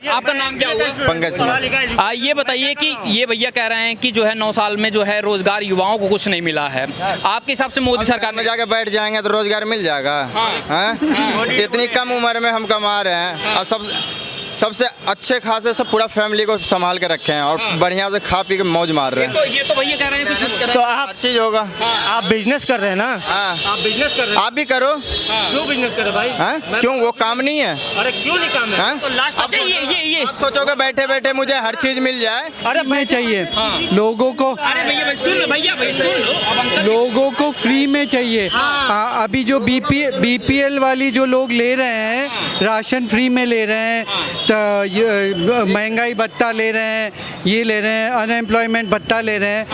आपका नाम क्या हुआ? पंकज। ये बताइए कि ये भैया कह रहे हैं कि जो है 9 साल में जो है रोजगार युवाओं को कुछ नहीं मिला है। आपके हिसाब से मोदी सरकार में जाके बैठ जाएंगे तो रोजगार मिल जाएगा? इतनी कम उम्र में हम कमा रहे हैं और सबसे अच्छे खासे सब पूरा फैमिली को संभाल के रखे हैं और बढ़िया से खा पी के मौज मार रहे हैं। ये तो भैया कह रहे हैं कुछ तो आप चीज होगा। आप बिजनेस कर रहे हैं ना? आप बिजनेस कर रहे हैं, आप भी करो। क्यों बिजनेस कर रहे भाई? क्यों, वो काम नहीं है? अरे क्यों नहीं काम है? तो लास्ट आप सोचोगे बैठे बैठे मुझे हर चीज मिल जाए? अरे में चाहिए लोगों को, अरे भैया सुन लो, लोगों को फ्री में चाहिए। अभी जो बीपीएल वाली जो लोग ले रहे हैं, राशन फ्री में ले रहे हैं, तो महंगाई भत्ता ले रहे हैं, ये ले रहे हैं, अनएम्प्लॉयमेंट भत्ता ले रहे हैं,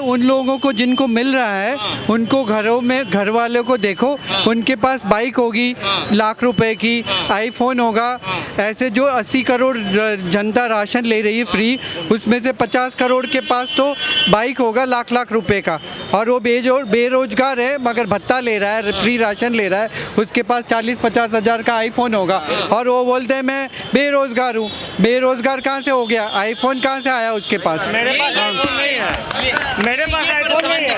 उन लोगों को जिनको मिल रहा है उनको घरों में, घर वालों को देखो, उनके पास बाइक होगी लाख रुपए की, आईफोन होगा। ऐसे जो 80 करोड़ जनता राशन ले रही है फ्री, उसमें से 50 करोड़ के पास तो बाइक होगा लाख लाख रुपए का, और वो बेरोजगार है मगर भत्ता ले रहा है, फ्री राशन ले रहा है, उसके पास 40-50 हज़ार का आईफोन होगा, और वो बोलते हैं मैं बेरोजगार हूँ। बेरोजगार कहाँ से हो गया? आईफोन कहाँ से आया उसके पास? मेरे पास आईफोन नहीं है, मेरे पास आईफोन नहीं है,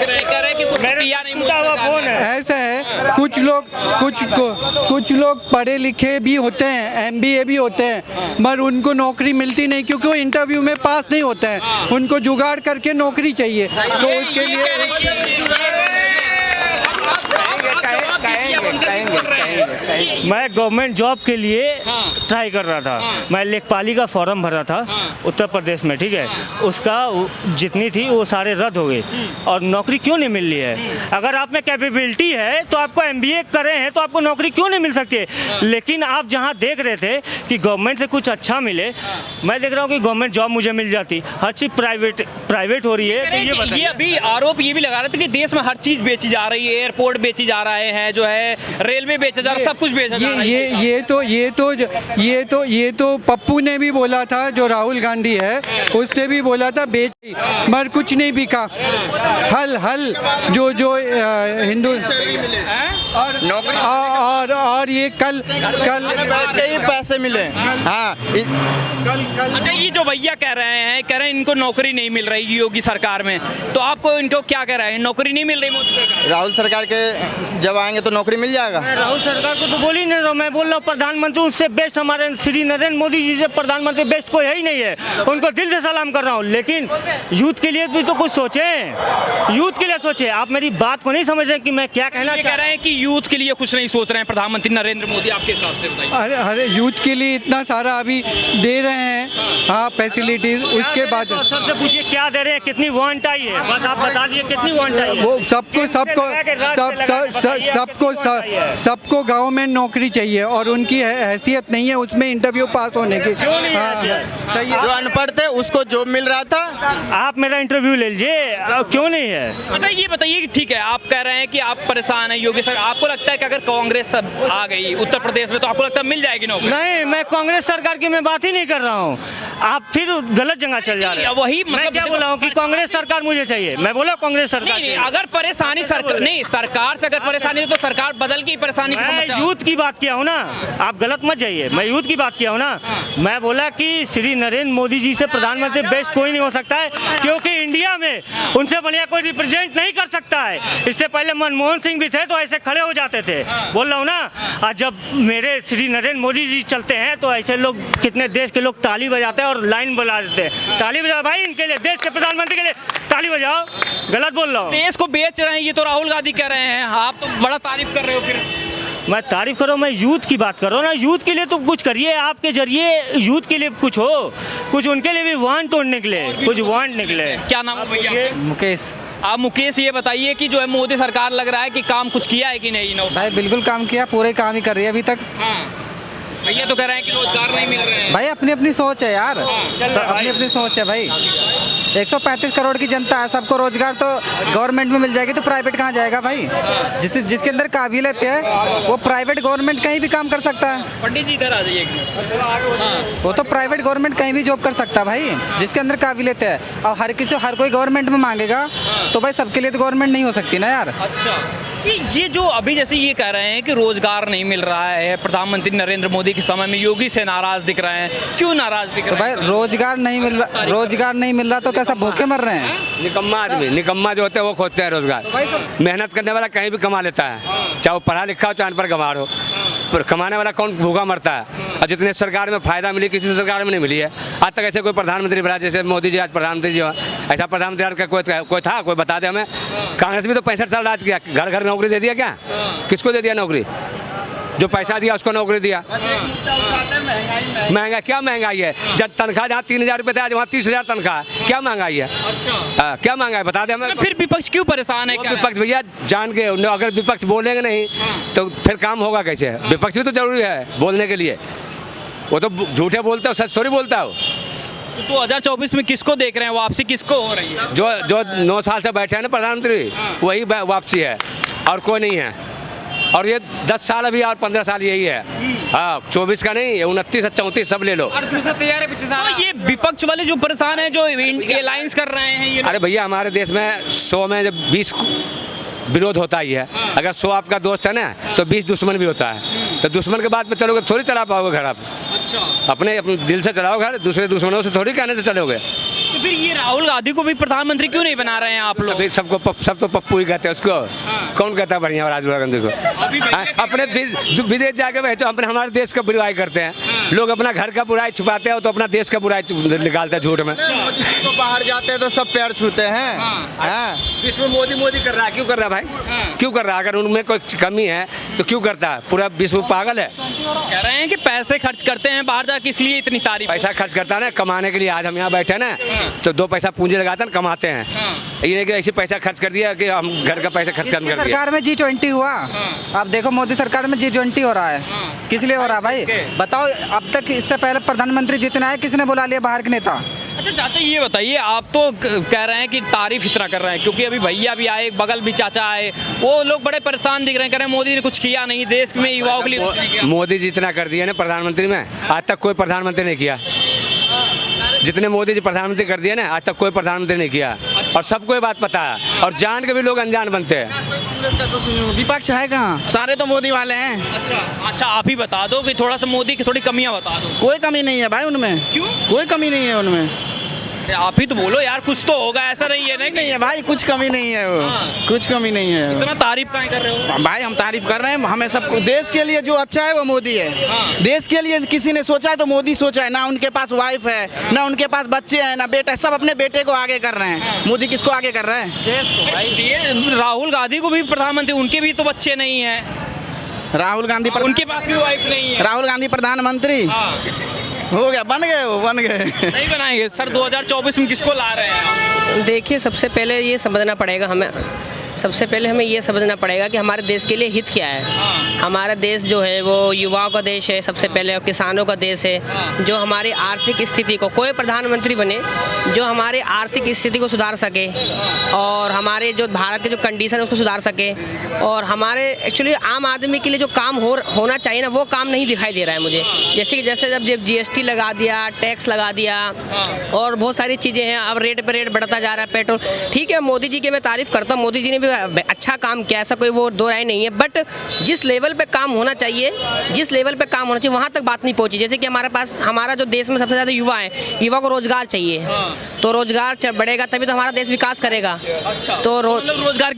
ऐसा है कुछ लोग पढ़े लिखे भी होते हैं, MBA भी होते हैं, मगर उनको नौकरी मिलती नहीं क्योंकि वो इंटरव्यू में पास नहीं होते हैं, उनको जुगाड़ करके नौकरी चाहिए, तो उसके लिए मैं गवर्नमेंट जॉब के लिए ट्राई कर रहा था। मैं लेखपाली का फॉर्म भरा था उत्तर प्रदेश में, ठीक है, उसका जितनी थी वो सारे रद्द हो गए, और नौकरी क्यों नहीं मिल रही है? अगर आप में कैपेबिलिटी है तो आपको MBA करे हैं तो आपको नौकरी क्यों नहीं मिल सकती है? लेकिन आप जहाँ देख रहे थे कि गवर्नमेंट से कुछ अच्छा मिले, मैं देख रहा हूँ कि गवर्नमेंट जॉब मुझे मिल जाती, हर चीज़ प्राइवेट हो रही है। तो ये अभी आरोप ये भी लगा रहे थे कि देश में हर चीज़ बेची जा रही है, एयरपोर्ट बेची जा रहे हैं, जो है रेलवे बेचा जा रहा है, सब कुछ बेचा जा रहा है। ये तो पप्पू ने भी बोला था, जो राहुल गांधी है उसने भी बोला था बेच, मगर कुछ नहीं बिका। हल जो हिंदू और ये कल ही पैसे मिले। हाँ, अच्छा, ये जो भैया कह रहे हैं इनको नौकरी नहीं मिल रही योगी सरकार में, तो आपको इनको क्या कह रहे हैं? नौकरी नहीं मिल रही मोदी सरकार? राहुल सरकार के जब आएंगे तो नौकरी मिल जाएगा। राहुल सरकार को तो बोल ही नहीं रहा, मैं बोल रहा हूँ प्रधानमंत्री उससे बेस्ट, हमारे श्री नरेंद्र मोदी जी से प्रधानमंत्री बेस्ट कोई है ही नहीं है, उनको दिल से सलाम कर रहा हूँ। लेकिन यूथ के लिए भी तो कुछ सोचें, यूथ के लिए सोचें। आप मेरी बात को नहीं समझ रहे कि मैं क्या कहना चाह रहे हैं कि यूथ के लिए कुछ नहीं सोच रहे हैं प्रधानमंत्री नरेंद्र मोदी, आपके हिसाब से बताइए। अरे यूथ के लिए इतना सारा अभी दे रहे हैं, हाँ, फैसिलिटीज, उसके बाद सबसे पूछिए क्या दे रहे हैं, कितनी वांट आई है, बस आप बता दीजिए कितनी वांट आई है। वो सबको गवर्नमेंट नौकरी चाहिए, और उनकी हैसियत नहीं है उसमें इंटरव्यू पास होने की। जो अनपढ़ थे उसको जॉब मिल रहा था। आप मेरा इंटरव्यू ले लीजिए, क्यों नहीं है? अच्छा, ये बताइए कि ठीक है, आप कह रहे हैं कि आप परेशान हैं योगी सरकार, आपको लगता है कि अगर कांग्रेस आ गई उत्तर प्रदेश में तो आपको लगता है मिल जाएगी नौकरी? नहीं, मैं कांग्रेस सरकार की मैं बात ही नहीं कर रहा हूँ, आप फिर गलत जगह चल जा रहे हैं। वही मैं क्या बोला हूँ कि कांग्रेस सरकार मुझे चाहिए, मैं बोला कांग्रेस सरकार। नहीं, अगर परेशानी सरकार से अगर परेशानी है तो सरकार बदल की परेशानी की समस्या। यूथ की बात किया हूँ ना, आप गलत मत जाइए, मैं यूथ की बात किया हूँ ना। मैं बोला कि श्री नरेंद्र मोदी जी से प्रधानमंत्री बेस्ट कोई नहीं हो सकता है, क्योंकि इंडिया में उनसे बढ़िया कोई रिप्रेजेंट नहीं कर सकता है। इससे पहले मनमोहन सिंह भी थे तो ऐसे खड़े हो जाते थे, बोल रहा हूँ ना। आज जब मेरे श्री नरेंद्र मोदी जी चलते हैं तो ऐसे लोग, कितने देश के लोग ताली बजाते हैं और लाइन बजा देते हैं, ताली बजाओ भाई इनके लिए, देश के प्रधानमंत्री के लिए ताली बजाओ। गलत बोल रहा हूँ? देश को बेच रहे हैं ये तो राहुल गांधी कह रहे हैं, आप तो बड़ा तारीफ कर रहे हो। फिर मैं तारीफ कर रहा हूँ, मैं यूथ की बात कर रहा हूँ ना। यूथ के लिए तो कुछ करिए, आपके जरिए यूथ के लिए कुछ हो, कुछ उनके लिए भी वांट तोड़ने निकले, कुछ वांट निकले। क्या नाम है भैया? मुकेश। आप मुकेश, ये बताइए कि जो है मोदी सरकार लग रहा है कि काम कुछ किया है कि नहीं? भाई बिल्कुल काम किया, पूरे काम ही कर रही है अभी तक। भैया तो कह रहे हैं कि रोजगार नहीं मिल रहे हैं। भाई अपनी अपनी सोच है यार, अपनी अपनी सोच है भाई। 135 करोड़ की जनता है, सबको रोजगार तो गवर्नमेंट में मिल जाएगी तो प्राइवेट कहाँ जाएगा भाई? जिसके अंदर काबिलियत है वो प्राइवेट गवर्नमेंट कहीं भी काम कर सकता है। पंडित जी इधर आ जाइए। वो तो प्राइवेट गवर्नमेंट कहीं भी जॉब कर सकता है भाई, जिसके अंदर काबिलियत है। और हर कोई गवर्नमेंट में मांगेगा तो भाई सबके लिए तो गवर्नमेंट नहीं हो सकती ना यार। अच्छा, ये जो अभी जैसे ये कह रहे हैं कि रोजगार नहीं मिल रहा है, प्रधानमंत्री नरेंद्र मोदी के समय में योगी से नाराज दिख रहे हैं, क्यों नाराज दिख तो रहे भाई हैं? रोजगार नहीं मिल रहा तो कैसा भूखे मर रहे हैं? निकम्मा आदमी, निकम्मा जो होते हैं वो खोजते हैं रोजगार। मेहनत करने वाला कहीं भी कमा लेता है, चाहे वो पढ़ा लिखा हो चाहे अनपढ़ गंवार हो, पर कमाने वाला कौन भूखा मरता है? और जितने सरकार में फायदा मिली किसी सरकार में नहीं मिली है आज तक। ऐसे कोई प्रधानमंत्री बना जैसे मोदी जी आज प्रधानमंत्री जो है, ऐसा प्रधानमंत्री आज का कोई था? कोई बता दे हमें। कांग्रेस भी तो 65 साल राज किया, घर घर नौकरी दे दिया क्या? किसको दे दिया नौकरी? जो पैसा दिया उसको नौकरी दिया। महंगा क्या महंगाई है? जब तनख्वाह जहाँ 3,000 रुपये था आज वहाँ 30,000 तनख्वाह है। क्या महंगाई है? अच्छा, क्या महंगा है बता दे हमें। फिर विपक्ष क्यों परेशान है? विपक्ष भैया जान के, अगर विपक्ष बोलेंगे नहीं तो फिर काम होगा कैसे? विपक्ष भी तो जरूरी है बोलने के लिए। वो तो झूठे बोलता है, सच थोड़ी बोलता है। 2024 में किसको देख रहे हैं? वापसी किसको हो रही है? जो 9 साल से बैठे हैं ना प्रधानमंत्री, वही वापसी है और कोई नहीं है। और ये 10 साल अभी और 15 साल यही है। हाँ, 24 का नहीं, 29 34 सब ले लो। तो ये विपक्ष वाले जो परेशान है, जो अलायंस कर रहे हैं ये अरे भैया हमारे देश में 100 में जब 20 विरोध होता ही है। अगर 100 आपका दोस्त है ना तो 20 दुश्मन भी होता है। तो दुश्मन के बाद में चलोगे थोड़ी चला पाओगे घर आप। अपने दिल से चलाओ घर, दूसरे दुश्मनों से थोड़ी कहने से चलोगे। तो फिर ये राहुल गांधी को भी प्रधानमंत्री क्यों नहीं बना रहे हैं आप लोग? सब तो पप्पू ही कहते हैं उसको। कौन कहता है बढ़िया राहुल गांधी को? अपने विदेश जाके बैठो, अपने हमारे देश का बुराई करते हैं लोग। अपना घर का बुराई छुपाते हैं तो अपना देश का बुराई निकालते हैं झूठ में। तो बाहर जाते हैं तो सब पैर छूते हैं। हाँ, विश्व मोदी कर रहा है। क्यों कर रहा है भाई? क्यों कर रहा है? अगर उनमें कोई कमी है तो क्यों करता है? पूरा विश्व पागल है। कह रहे हैं कि पैसे खर्च करते हैं बाहर जाके, इसलिए इतनी तारीफ। पैसा खर्च करता है ना कमाने के लिए। आज हम यहाँ बैठे ना तो 2 पैसा पूंजी लगाते हैं, कमाते हैं। ये नहीं कि ऐसे पैसा खर्च कर दिया कि हम घर का पैसा खर्च कर दिया। सरकार में G20 हुआ, आप देखो मोदी सरकार में G20 हो रहा है। किस लिए हो रहा है भाई बताओ? अब तक इससे पहले प्रधानमंत्री जितना है किसने बुला लिया बाहर के नेता? अच्छा चाचा ये बताइए, आप तो कह रहे हैं कि तारीफ इतना कर रहे हैं, क्योंकि अभी भैया भी आए, बगल भी चाचा आए, वो लोग बड़े परेशान दिख रहे हैं, कह रहे हैं मोदी ने कुछ किया नहीं देश में युवाओं के लिए। मोदी जी इतना कर दिया ना प्रधानमंत्री में, आज तक कोई प्रधानमंत्री नहीं किया। जितने मोदी जी प्रधानमंत्री कर दिए ना आज तक कोई प्रधानमंत्री नहीं किया। और सबको ये बात पता है और जान के भी लोग अनजान बनते हैं। विपक्ष है कहाँ? सारे तो मोदी वाले हैं। अच्छा आप ही बता दो कि थोड़ा सा मोदी की थोड़ी कमियां बता दो। कोई कमी नहीं है भाई उनमें। क्यों? कोई कमी नहीं है उनमें। आप ही तो बोलो यार, कुछ तो होगा, ऐसा नहीं है नहीं है भाई, कुछ कमी नहीं है वो। कुछ कमी नहीं है। इतना तारीफ काहे कर रहे हो भाई? हम तारीफ कर रहे हैं, हमें सबको देश के लिए जो अच्छा है वो मोदी है। देश के लिए किसी ने सोचा है तो मोदी सोचा है। ना उनके पास वाइफ है, ना उनके पास बच्चे हैं, ना बेटा, सब अपने बेटे को आगे कर रहे हैं। मोदी किसको आगे कर रहे हैं? राहुल गांधी को भी प्रधानमंत्री, उनके भी तो बच्चे नहीं है। राहुल गांधी उनके पास भी वाइफ नहीं है। राहुल गांधी प्रधानमंत्री हो गया, बन गए, वो बन गए। नहीं बनाएंगे सर। 2024 में किसको ला रहे हैं? देखिए सबसे पहले ये समझना पड़ेगा हमें, सबसे पहले हमें ये समझना पड़ेगा कि हमारे देश के लिए हित क्या है। हमारा देश जो है वो युवाओं का देश है सबसे पहले, और किसानों का देश है। जो हमारी आर्थिक स्थिति को, कोई प्रधानमंत्री बने जो हमारे आर्थिक स्थिति को सुधार सके और हमारे जो भारत के जो कंडीशन है उसको सुधार सके, और हमारे एक्चुअली आम आदमी के लिए जो काम होना चाहिए ना वो काम नहीं दिखाई दे रहा है मुझे। जैसे जब GST लगा दिया, टैक्स लगा दिया और बहुत सारी चीज़ें हैं, अब रेट पे रेट बढ़ता जा रहा है पेट्रोल। ठीक है, मोदी जी की मैं तारीफ़ करता हूँ, मोदी जी ने भी अच्छा काम किया, ऐसा कोई वो दो राय नहीं है। बट जिस लेवल पे काम होना चाहिए, जिस लेवल पे काम होना चाहिए वहाँ तक बात नहीं पहुँची। जैसे कि हमारा जो देश में सबसे ज़्यादा युवा है, युवा को रोजगार चाहिए, तो रोजगार बढ़ेगा तभी तो हमारा देश विकास करेगा। अच्छा, तो रोजगार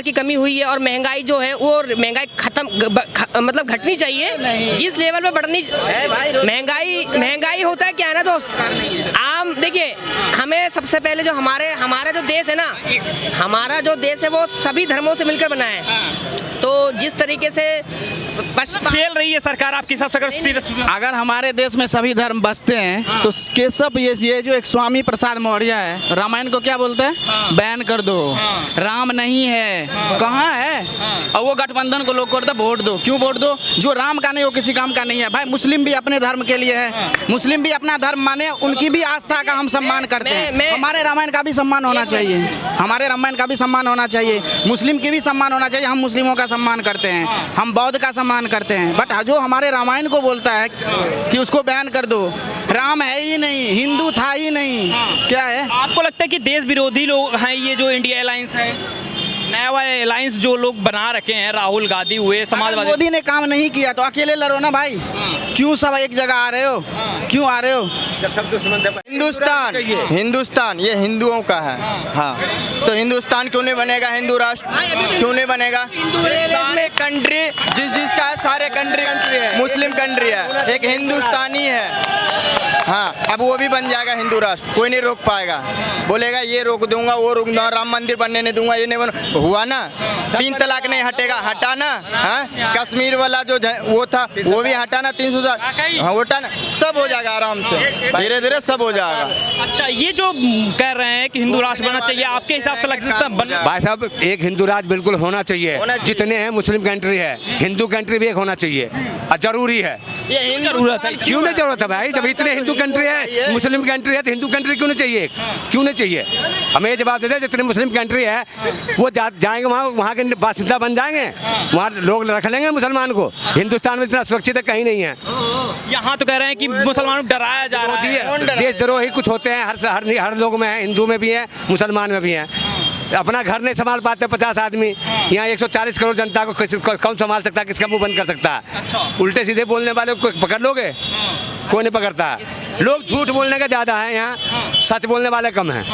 की कमी हुई है और महंगाई जो है वो महंगाई मतलब घटनी चाहिए जिस लेवल पे बढ़नी। महंगाई होता है क्या है ना दोस्त, आम देखिए, हमें सबसे पहले जो हमारा जो देश है ना, हमारा जो देश है वो सभी धर्मों से मिलकर बना है। तो जिस तरीके से फेल रही है सरकार आपके हिसाब से, अगर हमारे देश में सभी धर्म बसते हैं तो केशव ये जो एक स्वामी प्रसाद मौर्य है, रामायण को क्या बोलते हैं? बैन कर दो, राम नहीं है। कहाँ है? और वो गठबंधन को लोग करते वोट दो। क्यों वोट दो? जो राम का नहीं वो किसी काम का नहीं है भाई। मुस्लिम भी अपने धर्म के लिए है, मुस्लिम भी अपना धर्म माने, उनकी भी आस्था का हम सम्मान करते हैं। हमारे रामायण का भी सम्मान होना चाहिए, हमारे रामायण का भी सम्मान होना चाहिए, मुस्लिम की भी सम्मान होना चाहिए। हम मुस्लिमों का सम्मान करते हैं, हम बौद्ध का सम्मान करते हैं। बट जो हमारे रामायण को बोलता है कि उसको बैन कर दो, राम है ही नहीं, हिंदू था ही नहीं, क्या है? आपको लगता है कि देश विरोधी लोग हैं ये जो इंडिया अलायंस है? नया वाला अलायंस जो लोग बना रखे हैं, राहुल गांधी हुए, समाजवादी। मोदी ने काम नहीं किया तो अकेले लड़ो ना भाई। क्यों सब एक जगह आ रहे हो? क्यों आ रहे हो? हिंदुस्तान ये हिंदुओं का है। हाँ, तो हिंदुस्तान क्यों नहीं बनेगा? हिंदू राष्ट्र क्यों नहीं बनेगा? सारे कंट्री जिसका है, सारे कंट्री मुस्लिम कंट्री है, एक हिंदुस्तानी है। हाँ, अब वो भी बन जाएगा हिंदू राष्ट्र, कोई नहीं रोक पाएगा। बोलेगा ये रोक दूंगा, वो रोक दूंगा, राम मंदिर बनने नहीं दूंगा, ये नहीं बन हुआ ना। 3 तलाक नहीं हटेगा, हटाना। हाँ, कश्मीर वाला जो वो था वो भी हटाना, 300 हाँ हटाना, सब हो जाएगा आराम से, धीरे धीरे सब हो जाएगा। अच्छा, ये जो कह रहे हैं कि हिंदू राष्ट्र बनना चाहिए, आपके हिसाब से लगता है? भाई साहब, एक हिंदू राज बिल्कुल होना चाहिए। जितने हैं मुस्लिम कंट्री है, हिंदू कंट्री भी एक होना चाहिए और जरूरी है। ये हिंदू जरूरत है। क्यों नहीं जरूरत है भाई? जब इतने हिंदू कंट्री है, मुस्लिम कंट्री है, तो हिंदू कंट्री क्यों नहीं चाहिए? क्यों नहीं चाहिए? हमें ये जवाब देते हैं, जितने मुस्लिम कंट्री है वो जाएंगे वहाँ के बासिंदा बन जाएंगे, वहाँ लोग रख लेंगे मुसलमान को। हिंदुस्तान में इतना सुरक्षित है कहीं नहीं है। यहाँ तो कह रहे हैं कि मुसलमानों को डराया जा रहा है। देशद्रोही कुछ होते हैं, हर लोग में है, हिंदू में भी है, मुसलमान में भी है। अपना घर नहीं संभाल पाते 50 आदमी, यहाँ 140 करोड़ जनता को कौन संभाल सकता है? किसका मुंह बंद कर सकता है? उल्टे सीधे बोलने वाले को पकड़ लोगे? कोई नहीं पकड़ता। लोग झूठ बोलने का ज़्यादा है यहाँ, सच बोलने वाले कम हैं।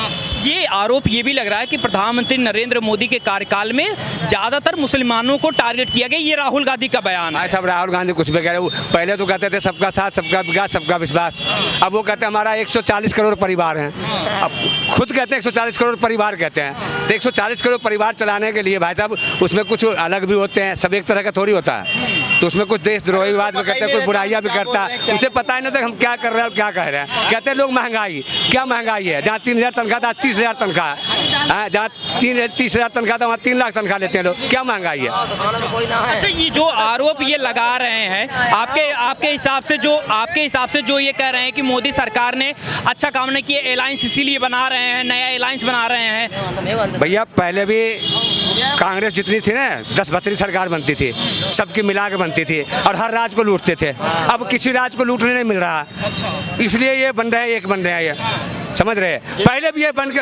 ये आरोप ये भी लग रहा है कि प्रधानमंत्री नरेंद्र मोदी के कार्यकाल में ज़्यादातर मुसलमानों को टारगेट किया गया। ये राहुल गांधी का बयान है। सब राहुल गांधी कुछ भी कह रहे हैं। पहले तो कहते थे सबका साथ, सबका विकास, सबका विश्वास। अब वो कहते हैं हमारा 140 करोड़ परिवार हैं। अब खुद कहते हैं 140 करोड़ परिवार कहते हैं। तो 140 करोड़ परिवार चलाने के लिए भाई साहब उसमें कुछ अलग भी होते हैं, सब एक तरह का थोड़ी होता है। तो उसमें कुछ देशद्रोहीवाद भी करते हैं, कोई बुराइयाँ भी करता है। उसे पता ही नहीं था हम क्या कर रहे हैं और क्या कह रहे हैं। कहते हैं लोग महंगाई, क्या महंगाई है? जहाँ 3000 तनख्वाह था 30,000 तनख्वाह है, जहाँ 30,000 तनख्वाह था वहाँ 3 लाख तनख्वाह लेते हैं लोग। क्या महंगाई है? अच्छा, ये जो आरोप ये लगा रहे हैं, आपके हिसाब से जो ये कह रहे हैं कि मोदी सरकार ने अच्छा काम नहीं किया, अलायंस इसीलिए बना रहे हैं, नया अलायंस बना रहे हैं। भैया पहले भी कांग्रेस जितनी थी ना, 10-12 सरकार बनती थी, सबकी मिला के बनती थी और हर राज्य को लूटते थे। अब किसी राज्य को लूटने नहीं मिल रहा, इसलिए ये बन रहे हैं, एक बन रहे हैं, ये समझ रहे हैं। पहले भी ये बन के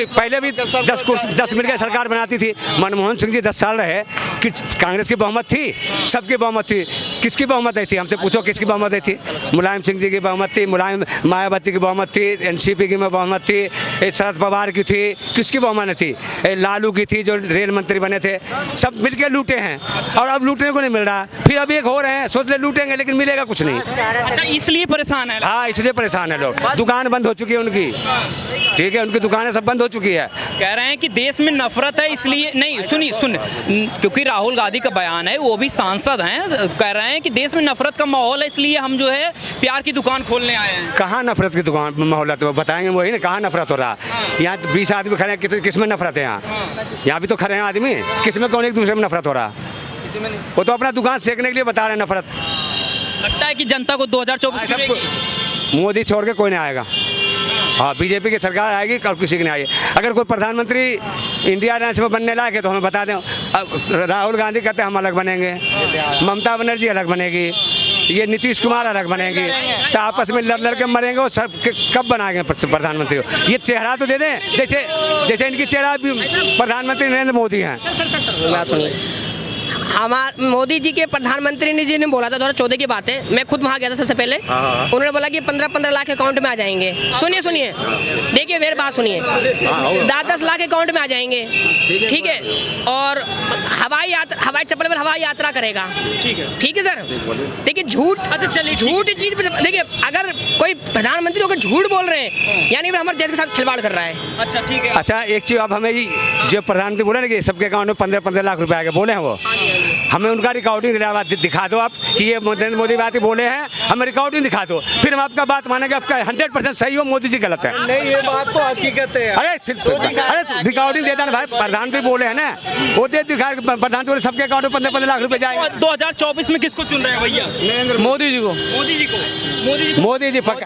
पहले भी 10 मिल के सरकार बनाती थी। मनमोहन सिंह जी 10 साल रहे कि कांग्रेस की बहुमत थी, सबकी बहुमत थी। किसकी बहुमत नहीं थी? हमसे पूछो किसकी बहुमत नहीं थी? मुलायम सिंह जी की बहुमत थी, मायावती की बहुमत थी, एनसीपी की बहुमत थी, शरद पवार की थी, किसकी बहुमत नहीं थी? लालू की थी जो रेल मंत्री बने थे। सब मिल के लूटे हैं और अब लूटने को नहीं मिल रहा। फिर अब एक हो रहे हैं, सोच ले लूटेंगे लेकिन मिलेगा कुछ नहीं। अच्छा, इसलिए परेशान है। हाँ, इसलिए परेशान है लोग। दुकान बंद हो चुकी है उनकी, ठीक है, उनकी दुकानें सब बंद हो चुकी है। कह रहे हैं कि देश में नफरत है, इसलिए नहीं सुन क्योंकि राहुल गांधी का बयान है, वो भी सांसद हैं, कह रहे हैं कि देश में नफरत का माहौल है, इसलिए हम जो है प्यार की दुकान खोलने आए हैं। कहाँ नफरत की दुकान माहौल है? तो बताएंगे वही ना, कहाँ नफरत हो रहा? यहाँ 20 आदमी खड़े हैं, किस में नफरत है? यहाँ भी तो खड़े हैं आदमी, किस में कौन एक दूसरे में नफरत हो रहा? वो तो अपना दुकान सेकने के लिए बता रहे हैं नफरत। लगता है कि जनता को 2024 मोदी छोड़ के कोई नहीं आएगा। हाँ, बीजेपी की सरकार आएगी और किसी की नहीं आएगी। अगर कोई प्रधानमंत्री इंडिया अलायंस में बनने लायक है तो हमें बता दें। अब राहुल गांधी कहते हैं हम अलग बनेंगे, ममता बनर्जी अलग बनेगी, ये नीतीश कुमार अलग बनेंगे, तो आपस में लड़ के मरेंगे। वो सब कब बनाएंगे प्रधानमंत्री को? ये चेहरा तो दे दें, जैसे इनकी चेहरा प्रधानमंत्री नरेंद्र मोदी हैं। हमारे मोदी जी के प्रधानमंत्री जी ने बोला था 2014 की बात है, मैं खुद वहाँ गया था सबसे पहले। उन्होंने बोला कि 15-15 लाख अकाउंट में आ जाएंगे। सुनिए देखिए मेरी बात सुनिए, 10-10 लाख अकाउंट में आ जाएंगे, ठीक है। और हवाई चप्पल पर हवाई यात्रा करेगा, ठीक है सर। देखिए झूठ, अच्छा चलिए झूठ चीज देखिए, अगर कोई प्रधानमंत्री होकर झूठ बोल रहे हैं यानी हमारे देश के साथ खिलवाड़ कर रहा है। अच्छा ठीक है। अच्छा एक चीज, अब हमें जो प्रधानमंत्री बोले ना कि सबके अकाउंट में 15-15 लाख रुपए आएंगे, बोले हैं वो, हमें उनका रिकॉर्डिंग दिखा दो आप कि ये नरेंद्र मोदी बात बोले हैं, हमें रिकॉर्डिंग दिखा दो, फिर हम आपका बात मानेंगे। आपका 100% सही हो, मोदी जी गलत है। नहीं, ये बात तो हकीकत है। अरे रिकॉर्डिंग देता ना भाई, प्रधानमंत्री बोले हैं ना, वो दे दिखा। प्रधानमंत्री बोले सबके अकाउंट में 15-15 लाख रुपए जाएंगे। 2024 में किसको चुन रहे हैं भैया? मोदी जी को। मोदी जी को। मोदी जी पक्का।